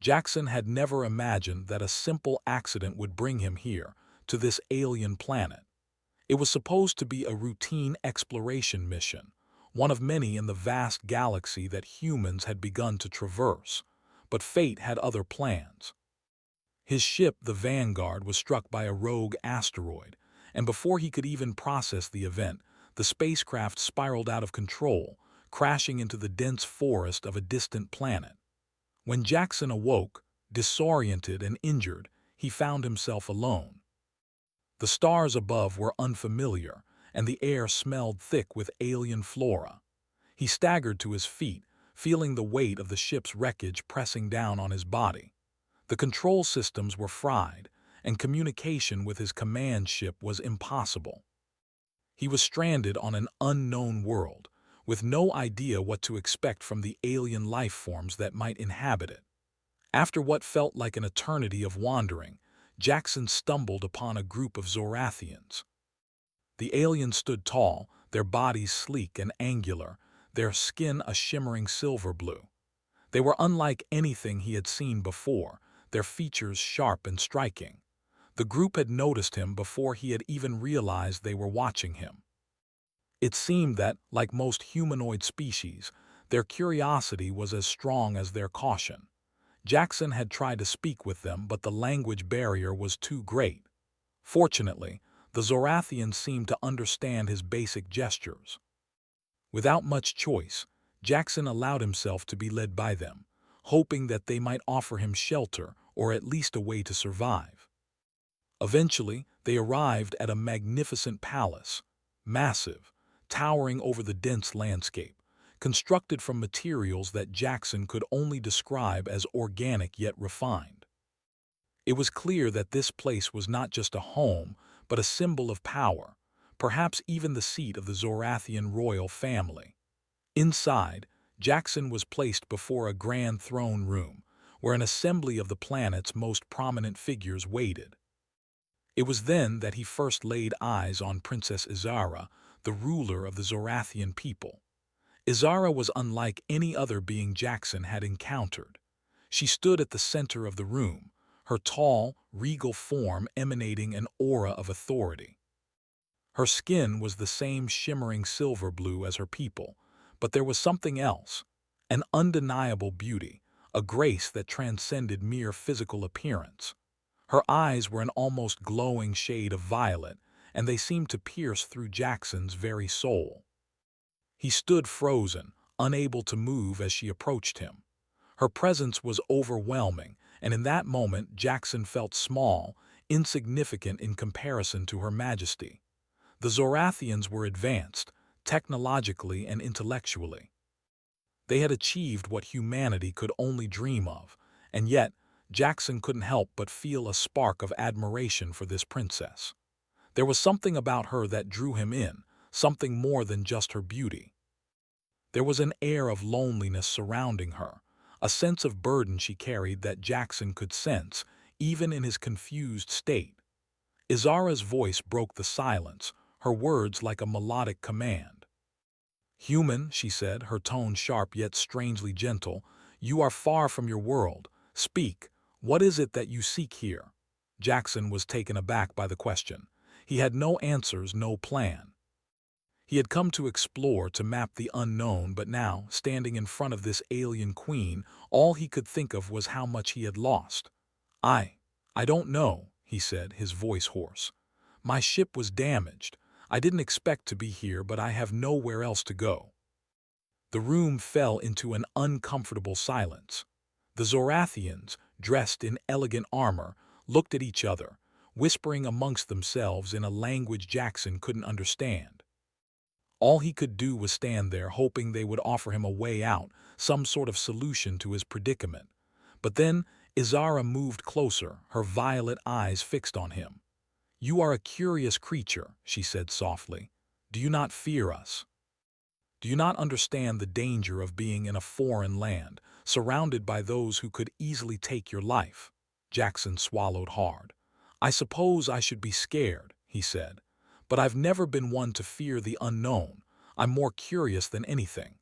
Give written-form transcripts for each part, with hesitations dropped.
Jackson had never imagined that a simple accident would bring him here, to this alien planet. It was supposed to be a routine exploration mission, one of many in the vast galaxy that humans had begun to traverse. But fate had other plans. His ship, the Vanguard, was struck by a rogue asteroid, and before he could even process the event, the spacecraft spiraled out of control, crashing into the dense forest of a distant planet. When Jackson awoke, disoriented and injured, he found himself alone. The stars above were unfamiliar, and the air smelled thick with alien flora. He staggered to his feet, feeling the weight of the ship's wreckage pressing down on his body. The control systems were fried, and communication with his command ship was impossible. He was stranded on an unknown world, with no idea what to expect from the alien life forms that might inhabit it. After what felt like an eternity of wandering, Jackson stumbled upon a group of Zorathians. The aliens stood tall, their bodies sleek and angular, their skin a shimmering silver blue. They were unlike anything he had seen before, their features sharp and striking. The group had noticed him before he had even realized they were watching him. It seemed that, like most humanoid species, their curiosity was as strong as their caution. Jackson had tried to speak with them, but the language barrier was too great. Fortunately, the Zorathians seemed to understand his basic gestures. Without much choice, Jackson allowed himself to be led by them, hoping that they might offer him shelter or at least a way to survive. Eventually, they arrived at a magnificent palace, massive, towering over the dense landscape, constructed from materials that Jackson could only describe as organic yet refined. It was clear that this place was not just a home, but a symbol of power, perhaps even the seat of the Zorathian royal family. Inside, Jackson was placed before a grand throne room, where an assembly of the planet's most prominent figures waited. It was then that he first laid eyes on Princess Izara, the ruler of the Zorathian people. Izara was unlike any other being Jackson had encountered. She stood at the center of the room, her tall, regal form emanating an aura of authority. Her skin was the same shimmering silver blue as her people, but there was something else, an undeniable beauty, a grace that transcended mere physical appearance. Her eyes were an almost glowing shade of violet, and they seemed to pierce through Jackson's very soul. He stood frozen, unable to move as she approached him. Her presence was overwhelming, and in that moment Jackson felt small, insignificant in comparison to her majesty. The Zorathians were advanced, technologically and intellectually. They had achieved what humanity could only dream of, and yet Jackson couldn't help but feel a spark of admiration for this princess. There was something about her that drew him in, something more than just her beauty. There was an air of loneliness surrounding her, a sense of burden she carried that Jackson could sense, even in his confused state. Izara's voice broke the silence, her words like a melodic command. "Human," she said, her tone sharp yet strangely gentle, "you are far from your world. Speak. What is it that you seek here?" Jackson was taken aback by the question. He had no answers, no plan. He had come to explore, to map the unknown, but now, standing in front of this alien queen, all he could think of was how much he had lost. I don't know," he said, his voice hoarse. "My ship was damaged. I didn't expect to be here, but I have nowhere else to go." The room fell into an uncomfortable silence. The Zorathians, dressed in elegant armor, looked at each other, whispering amongst themselves in a language Jackson couldn't understand. All he could do was stand there, hoping they would offer him a way out, some sort of solution to his predicament. But then Izara moved closer, her violet eyes fixed on him. "You are a curious creature," she said softly. "Do you not fear us? Do you not understand the danger of being in a foreign land, surrounded by those who could easily take your life?" Jackson swallowed hard. "I suppose I should be scared," he said. "But I've never been one to fear the unknown. I'm more curious than anything."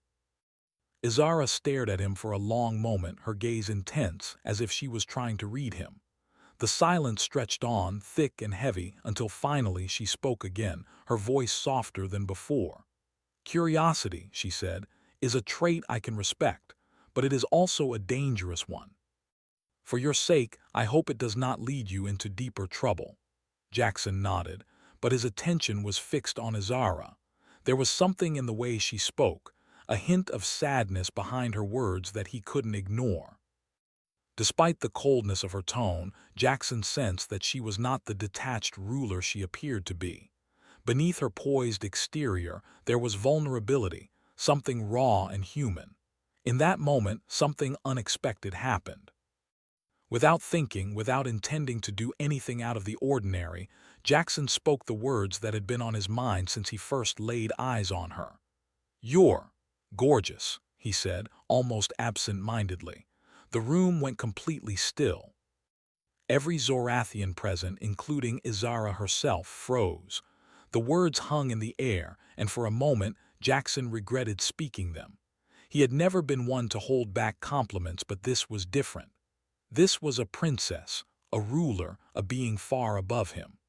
Izara stared at him for a long moment, her gaze intense, as if she was trying to read him. The silence stretched on, thick and heavy, until finally she spoke again, her voice softer than before. "Curiosity," she said, "is a trait I can respect, but it is also a dangerous one. For your sake, I hope it does not lead you into deeper trouble." Jackson nodded, but his attention was fixed on Izara. There was something in the way she spoke, a hint of sadness behind her words that he couldn't ignore. Despite the coldness of her tone, Jackson sensed that she was not the detached ruler she appeared to be. Beneath her poised exterior, there was vulnerability, something raw and human. In that moment, something unexpected happened. Without thinking, without intending to do anything out of the ordinary, Jackson spoke the words that had been on his mind since he first laid eyes on her. "You're gorgeous," he said, almost absent-mindedly. The room went completely still. Every Zorathian present, including Izara herself, froze. The words hung in the air, and for a moment Jackson regretted speaking them. He had never been one to hold back compliments, but this was different. This was a princess, a ruler, a being far above him.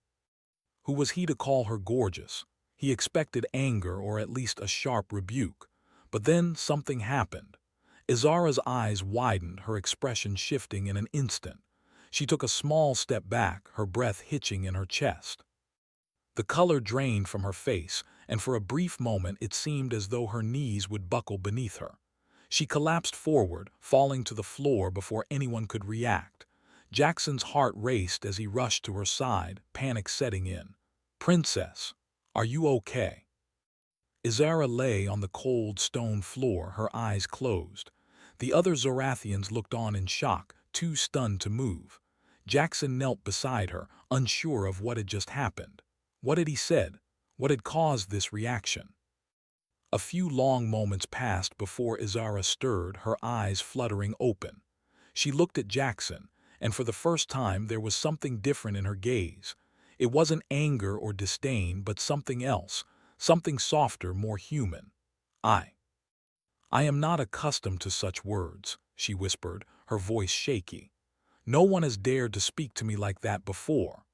Who was he to call her gorgeous? He expected anger or at least a sharp rebuke. But then something happened. Izara's eyes widened, her expression shifting in an instant. She took a small step back, her breath hitching in her chest. The color drained from her face, and for a brief moment it seemed as though her knees would buckle beneath her. She collapsed forward, falling to the floor before anyone could react. Jackson's heart raced as he rushed to her side, panic setting in. "Princess, are you okay?" Izara lay on the cold stone floor, her eyes closed. The other Zorathians looked on in shock, too stunned to move. Jackson knelt beside her, unsure of what had just happened. What had he said? What had caused this reaction? A few long moments passed before Izara stirred, her eyes fluttering open. She looked at Jackson, and for the first time there was something different in her gaze. It wasn't anger or disdain, but something else, something softer, more human. I am not accustomed to such words," she whispered, her voice shaky. "No one has dared to speak to me like that before."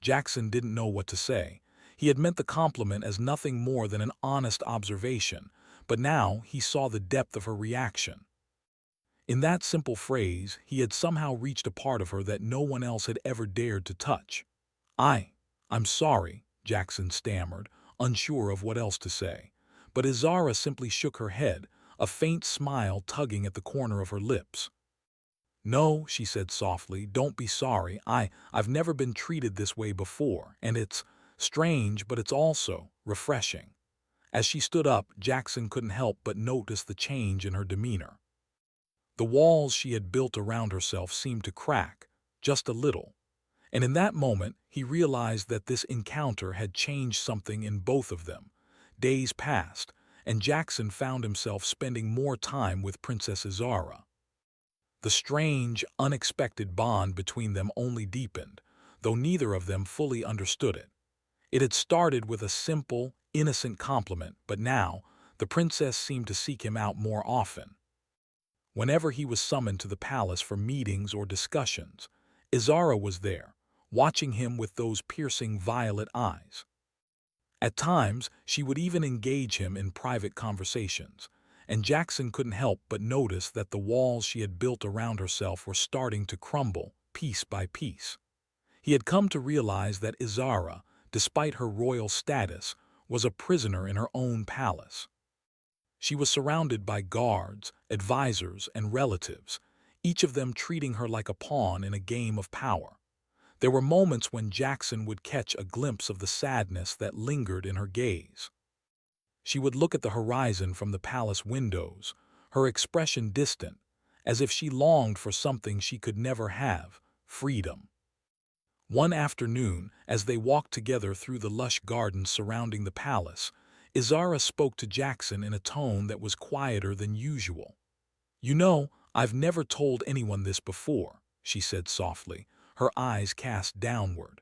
Jackson didn't know what to say. He had meant the compliment as nothing more than an honest observation, but now he saw the depth of her reaction. In that simple phrase, he had somehow reached a part of her that no one else had ever dared to touch. I'm sorry," Jackson stammered, unsure of what else to say. But Izara simply shook her head, a faint smile tugging at the corner of her lips. "No," she said softly, "don't be sorry. I've never been treated this way before, and it's strange, but it's also refreshing." As she stood up, Jackson couldn't help but notice the change in her demeanor. The walls she had built around herself seemed to crack, just a little. And in that moment, he realized that this encounter had changed something in both of them. Days passed, and Jackson found himself spending more time with Princess Izara. The strange, unexpected bond between them only deepened, though neither of them fully understood it. It had started with a simple, innocent compliment, but now the princess seemed to seek him out more often. Whenever he was summoned to the palace for meetings or discussions, Izara was there, watching him with those piercing violet eyes. At times, she would even engage him in private conversations, and Jackson couldn't help but notice that the walls she had built around herself were starting to crumble, piece by piece. He had come to realize that Izara, despite her royal status, was a prisoner in her own palace. She was surrounded by guards, advisors, and relatives, each of them treating her like a pawn in a game of power. There were moments when Jackson would catch a glimpse of the sadness that lingered in her gaze. She would look at the horizon from the palace windows, her expression distant, as if she longed for something she could never have, freedom. One afternoon, as they walked together through the lush gardens surrounding the palace, Izara spoke to Jackson in a tone that was quieter than usual. "You know, I've never told anyone this before," she said softly, her eyes cast downward.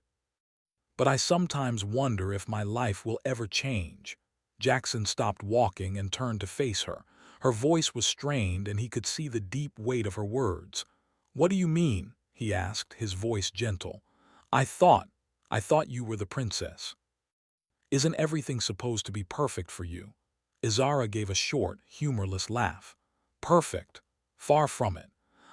"But I sometimes wonder if my life will ever change." Jackson stopped walking and turned to face her, Her voice was strained and he could see the deep weight of her words. "What do you mean?" he asked, his voice gentle. I thought you were the princess. Isn't everything supposed to be perfect for you?" Izara gave a short, humorless laugh. "Perfect? Far from it.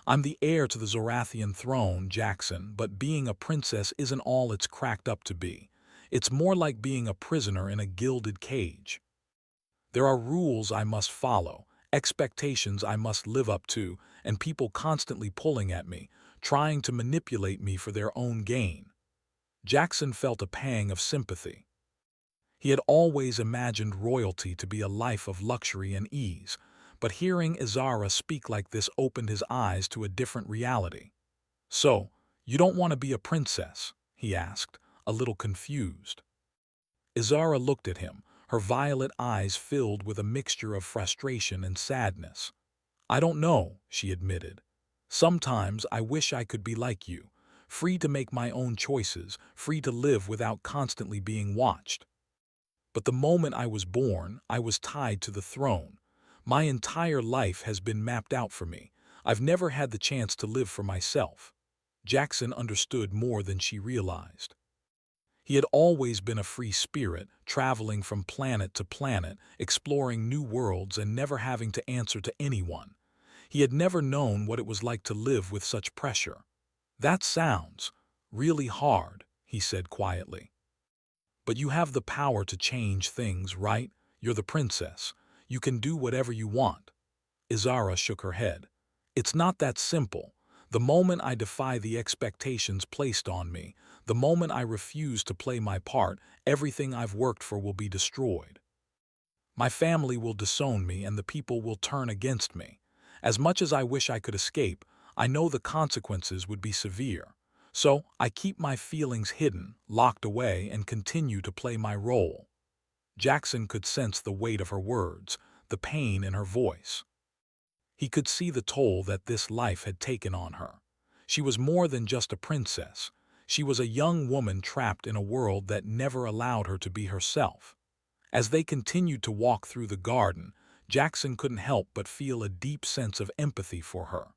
I'm the heir to the Zorathian throne, Jackson, but being a princess isn't all it's cracked up to be. It's more like being a prisoner in a gilded cage. There are rules I must follow, expectations I must live up to, and people constantly pulling at me, trying to manipulate me for their own gain." Jackson felt a pang of sympathy. He had always imagined royalty to be a life of luxury and ease, but hearing Izara speak like this opened his eyes to a different reality. "So, you don't want to be a princess?" he asked, a little confused. Izara looked at him, her violet eyes filled with a mixture of frustration and sadness. "I don't know," she admitted. "Sometimes I wish I could be like you, free to make my own choices, free to live without constantly being watched. But the moment I was born, I was tied to the throne. My entire life has been mapped out for me. I've never had the chance to live for myself." Jackson understood more than she realized. He had always been a free spirit, traveling from planet to planet, exploring new worlds and never having to answer to anyone. He had never known what it was like to live with such pressure. "That sounds really hard," he said quietly. "But you have the power to change things, right? You're the princess. You can do whatever you want." Izara shook her head. "It's not that simple. The moment I defy the expectations placed on me, the moment I refuse to play my part, everything I've worked for will be destroyed. My family will disown me and the people will turn against me. As much as I wish I could escape, I know the consequences would be severe. So I keep my feelings hidden, locked away, and continue to play my role." Jackson could sense the weight of her words, the pain in her voice. He could see the toll that this life had taken on her. She was more than just a princess. She was a young woman trapped in a world that never allowed her to be herself. As they continued to walk through the garden, Jackson couldn't help but feel a deep sense of empathy for her.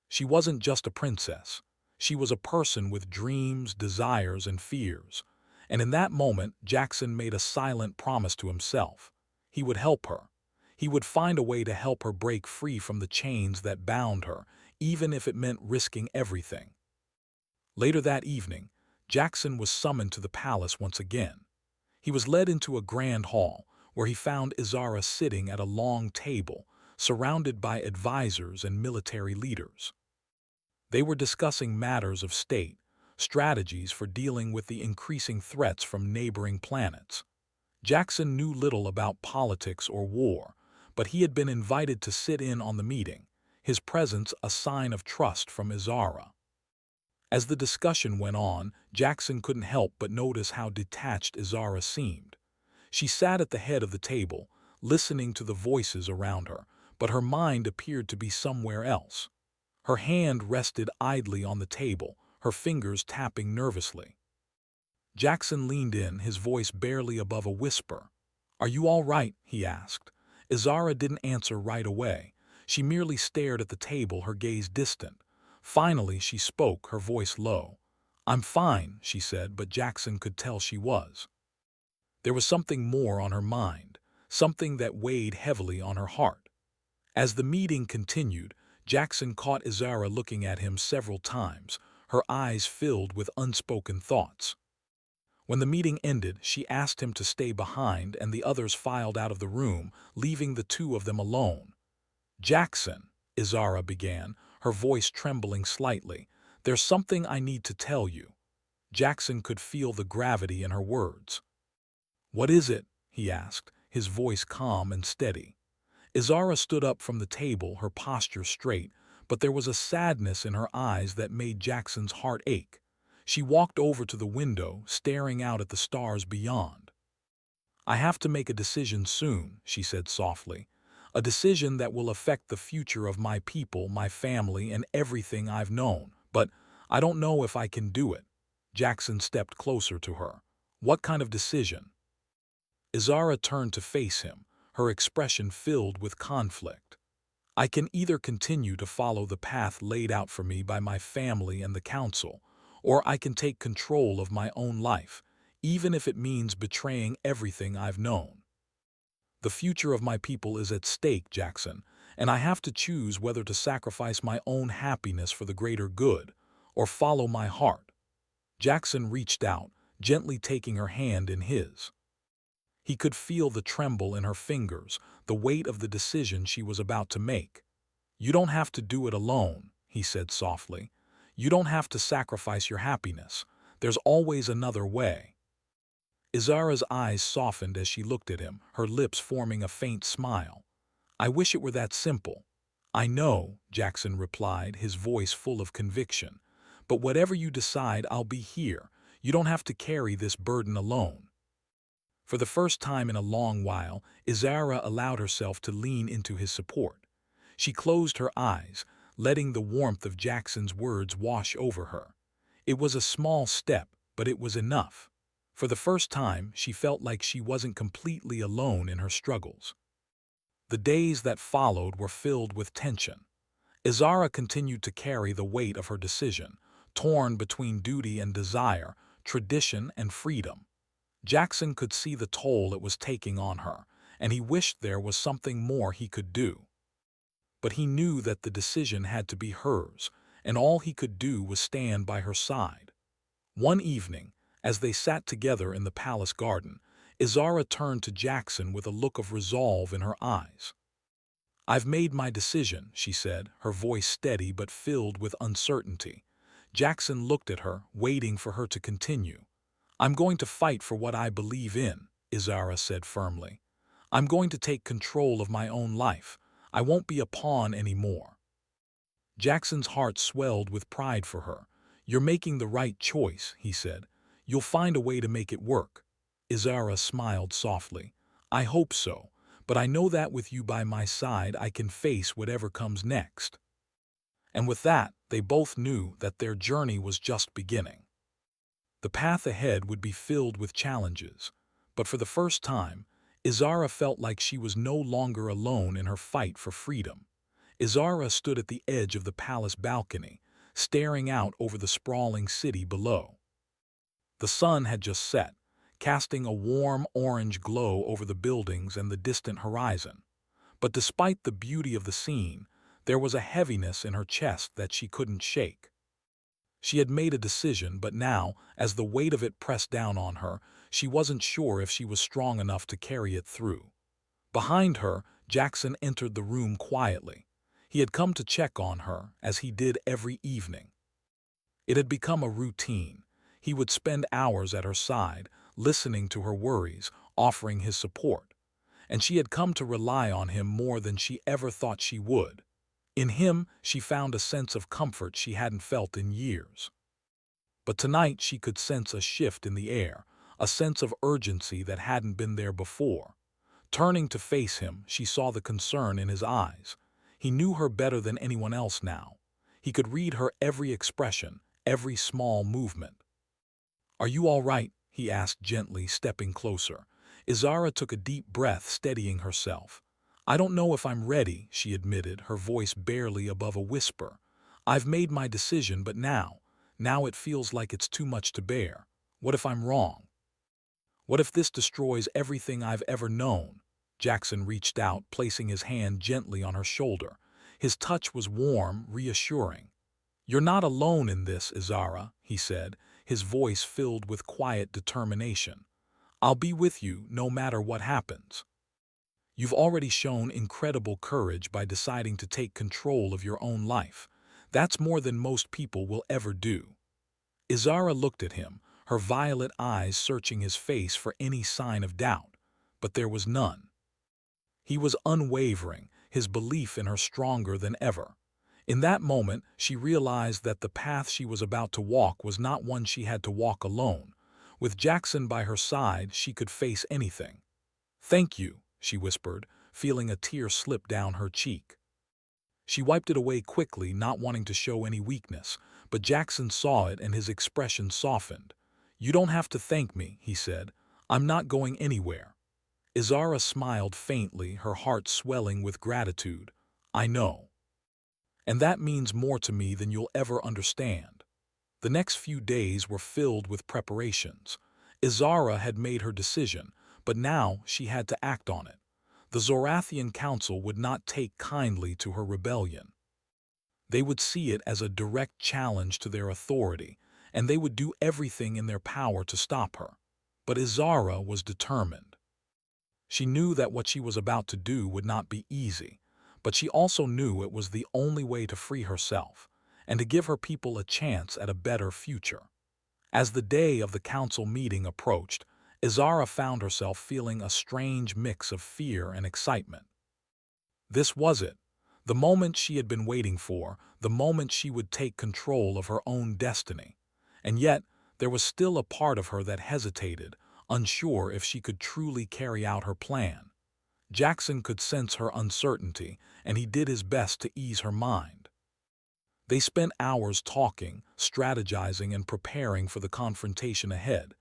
She wasn't just a princess. She was a person with dreams, desires, and fears. And in that moment, Jackson made a silent promise to himself. He would help her. He would find a way to help her break free from the chains that bound her, even if it meant risking everything. Later that evening, Jackson was summoned to the palace once again. He was led into a grand hall, where he found Izara sitting at a long table, surrounded by advisors and military leaders. They were discussing matters of state, strategies for dealing with the increasing threats from neighboring planets. Jackson knew little about politics or war, but he had been invited to sit in on the meeting, his presence a sign of trust from Izara. As the discussion went on, Jackson couldn't help but notice how detached Izara seemed. She sat at the head of the table, listening to the voices around her, but her mind appeared to be somewhere else. Her hand rested idly on the table, her fingers tapping nervously. Jackson leaned in, his voice barely above a whisper. "Are you all right?" he asked. Izara didn't answer right away. She merely stared at the table, her gaze distant. Finally, she spoke, her voice low. "I'm fine," she said, but Jackson could tell she was. There was something more on her mind, something that weighed heavily on her heart. As the meeting continued, Jackson caught Izara looking at him several times, her eyes filled with unspoken thoughts. When the meeting ended, she asked him to stay behind and the others filed out of the room, leaving the two of them alone. "Jackson," Izara began, her voice trembling slightly, "there's something I need to tell you." Jackson could feel the gravity in her words. "What is it?" he asked, his voice calm and steady. Izara stood up from the table, her posture straight, but there was a sadness in her eyes that made Jackson's heart ache. She walked over to the window, staring out at the stars beyond. "I have to make a decision soon," she said softly. "A decision that will affect the future of my people, my family, and everything I've known. But I don't know if I can do it." Jackson stepped closer to her. "What kind of decision?" Izara turned to face him, her expression filled with conflict. I can either continue to follow the path laid out for me by my family and the council, or I can take control of my own life, even if it means betraying everything I've known. The future of my people is at stake, Jackson, and I have to choose whether to sacrifice my own happiness for the greater good, or follow my heart. Jackson reached out, gently taking her hand in his. He could feel the tremble in her fingers, the weight of the decision she was about to make. "You don't have to do it alone," he said softly. "You don't have to sacrifice your happiness. There's always another way." Izara's eyes softened as she looked at him, her lips forming a faint smile. "I wish it were that simple." "I know," Jackson replied, his voice full of conviction. "But whatever you decide, I'll be here. You don't have to carry this burden alone." For the first time in a long while, Izara allowed herself to lean into his support. She closed her eyes, letting the warmth of Jackson's words wash over her. It was a small step, but it was enough. For the first time, she felt like she wasn't completely alone in her struggles. The days that followed were filled with tension. Izara continued to carry the weight of her decision, torn between duty and desire, tradition and freedom. Jackson could see the toll it was taking on her, and he wished there was something more he could do. But he knew that the decision had to be hers, and all he could do was stand by her side. One evening, as they sat together in the palace garden, Izara turned to Jackson with a look of resolve in her eyes. "I've made my decision," she said, her voice steady but filled with uncertainty. Jackson looked at her, waiting for her to continue. "I'm going to fight for what I believe in," Izara said firmly. "I'm going to take control of my own life. I won't be a pawn anymore." Jackson's heart swelled with pride for her. "You're making the right choice," he said. "You'll find a way to make it work." Izara smiled softly. "I hope so, but I know that with you by my side I can face whatever comes next." And with that, they both knew that their journey was just beginning. The path ahead would be filled with challenges, but for the first time, Izara felt like she was no longer alone in her fight for freedom. Izara stood at the edge of the palace balcony, staring out over the sprawling city below. The sun had just set, casting a warm orange glow over the buildings and the distant horizon. But despite the beauty of the scene, there was a heaviness in her chest that she couldn't shake. She had made a decision, but now, as the weight of it pressed down on her, she wasn't sure if she was strong enough to carry it through. Behind her, Jackson entered the room quietly. He had come to check on her, as he did every evening. It had become a routine. He would spend hours at her side, listening to her worries, offering his support. And she had come to rely on him more than she ever thought she would. In him, she found a sense of comfort she hadn't felt in years. But tonight she could sense a shift in the air, a sense of urgency that hadn't been there before. Turning to face him, she saw the concern in his eyes. He knew her better than anyone else now. He could read her every expression, every small movement. "Are you all right?" he asked gently, stepping closer. Izara took a deep breath, steadying herself. "I don't know if I'm ready," she admitted, her voice barely above a whisper. "I've made my decision, but now it feels like it's too much to bear. What if I'm wrong? What if this destroys everything I've ever known?" Jackson reached out, placing his hand gently on her shoulder. His touch was warm, reassuring. "You're not alone in this, Izara," he said, his voice filled with quiet determination. "I'll be with you no matter what happens. You've already shown incredible courage by deciding to take control of your own life. That's more than most people will ever do." Izara looked at him, her violet eyes searching his face for any sign of doubt, but there was none. He was unwavering, his belief in her stronger than ever. In that moment, she realized that the path she was about to walk was not one she had to walk alone. With Jackson by her side, she could face anything. "Thank you," she whispered, feeling a tear slip down her cheek. She wiped it away quickly, not wanting to show any weakness, but Jackson saw it and his expression softened. "You don't have to thank me," he said. "I'm not going anywhere." Izara smiled faintly, her heart swelling with gratitude. I know. And that means more to me than you'll ever understand. The next few days were filled with preparations. Izara had made her decision, but now she had to act on it. The Zorathian Council would not take kindly to her rebellion. They would see it as a direct challenge to their authority, and they would do everything in their power to stop her. But Izara was determined. She knew that what she was about to do would not be easy, but she also knew it was the only way to free herself and to give her people a chance at a better future. As the day of the council meeting approached, Izara found herself feeling a strange mix of fear and excitement. This was it, the moment she had been waiting for, the moment she would take control of her own destiny. And yet, there was still a part of her that hesitated, unsure if she could truly carry out her plan. Jackson could sense her uncertainty, and he did his best to ease her mind. They spent hours talking, strategizing, and preparing for the confrontation ahead.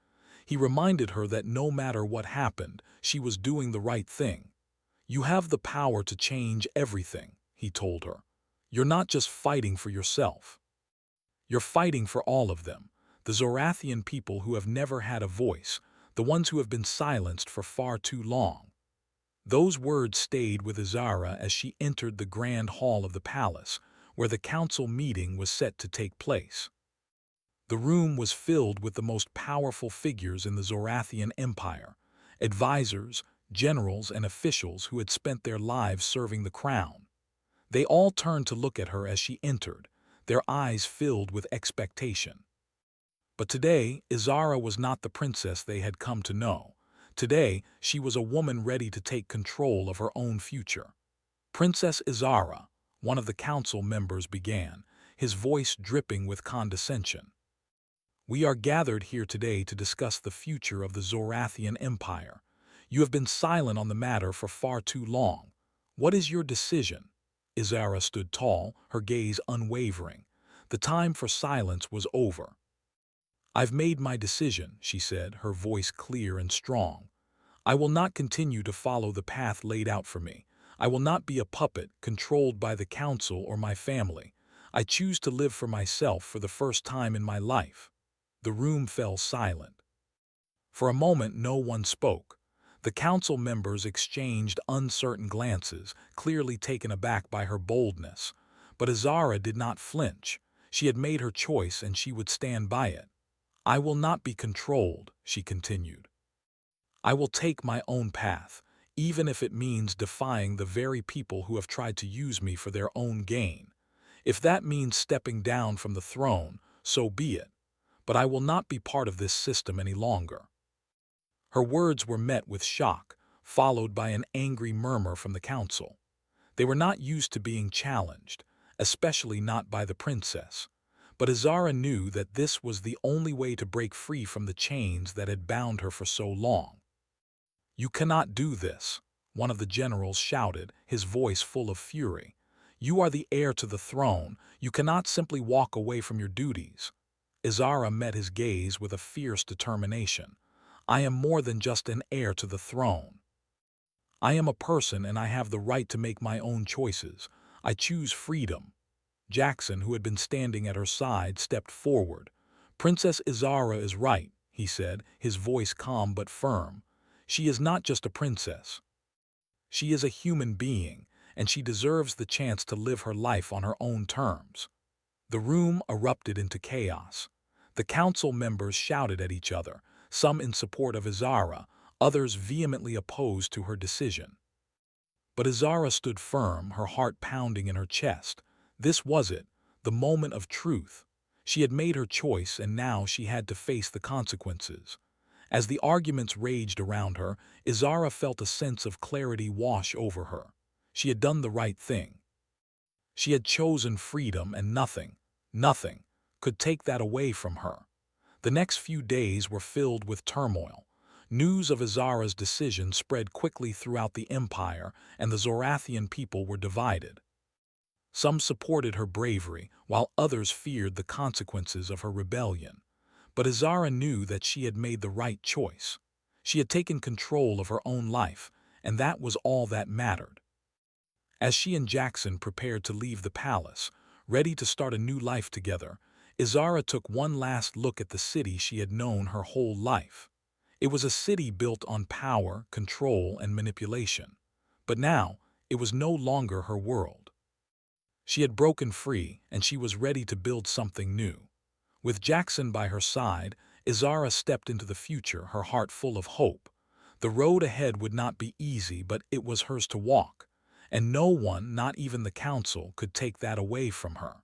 He reminded her that no matter what happened, she was doing the right thing. You have the power to change everything, he told her. You're not just fighting for yourself. You're fighting for all of them, the Zorathian people who have never had a voice, the ones who have been silenced for far too long. Those words stayed with Izara as she entered the grand hall of the palace, where the council meeting was set to take place. The room was filled with the most powerful figures in the Zorathian Empire, advisors, generals, and officials who had spent their lives serving the crown. They all turned to look at her as she entered, their eyes filled with expectation. But today, Izara was not the princess they had come to know. Today, she was a woman ready to take control of her own future. Princess Izara, one of the council members began, his voice dripping with condescension. We are gathered here today to discuss the future of the Zorathian Empire. You have been silent on the matter for far too long. What is your decision? Izara stood tall, her gaze unwavering. The time for silence was over. I've made my decision, she said, her voice clear and strong. I will not continue to follow the path laid out for me. I will not be a puppet controlled by the council or my family. I choose to live for myself for the first time in my life. The room fell silent. For a moment no one spoke. The council members exchanged uncertain glances, clearly taken aback by her boldness. But Izara did not flinch. She had made her choice and she would stand by it. I will not be controlled, she continued. I will take my own path, even if it means defying the very people who have tried to use me for their own gain. If that means stepping down from the throne, so be it. But I will not be part of this system any longer. Her words were met with shock, followed by an angry murmur from the council. They were not used to being challenged, especially not by the princess. But Izara knew that this was the only way to break free from the chains that had bound her for so long. You cannot do this, one of the generals shouted, his voice full of fury. You are the heir to the throne. You cannot simply walk away from your duties. Izara met his gaze with a fierce determination. I am more than just an heir to the throne. I am a person and I have the right to make my own choices. I choose freedom. Jackson, who had been standing at her side, stepped forward. Princess Izara is right, he said, his voice calm but firm. She is not just a princess. She is a human being, and she deserves the chance to live her life on her own terms. The room erupted into chaos. The council members shouted at each other, some in support of Izara, others vehemently opposed to her decision. But Izara stood firm, her heart pounding in her chest. This was it, the moment of truth. She had made her choice and now she had to face the consequences. As the arguments raged around her, Izara felt a sense of clarity wash over her. She had done the right thing. She had chosen freedom and nothing, could take that away from her. The next few days were filled with turmoil. News of Izara's decision spread quickly throughout the empire, and the Zorathian people were divided. Some supported her bravery, while others feared the consequences of her rebellion. But Izara knew that she had made the right choice. She had taken control of her own life, and that was all that mattered. As she and Jackson prepared to leave the palace, ready to start a new life together, Izara took one last look at the city she had known her whole life. It was a city built on power, control, and manipulation. But now, it was no longer her world. She had broken free, and she was ready to build something new. With Jackson by her side, Izara stepped into the future, her heart full of hope. The road ahead would not be easy, but it was hers to walk, and no one, not even the council, could take that away from her.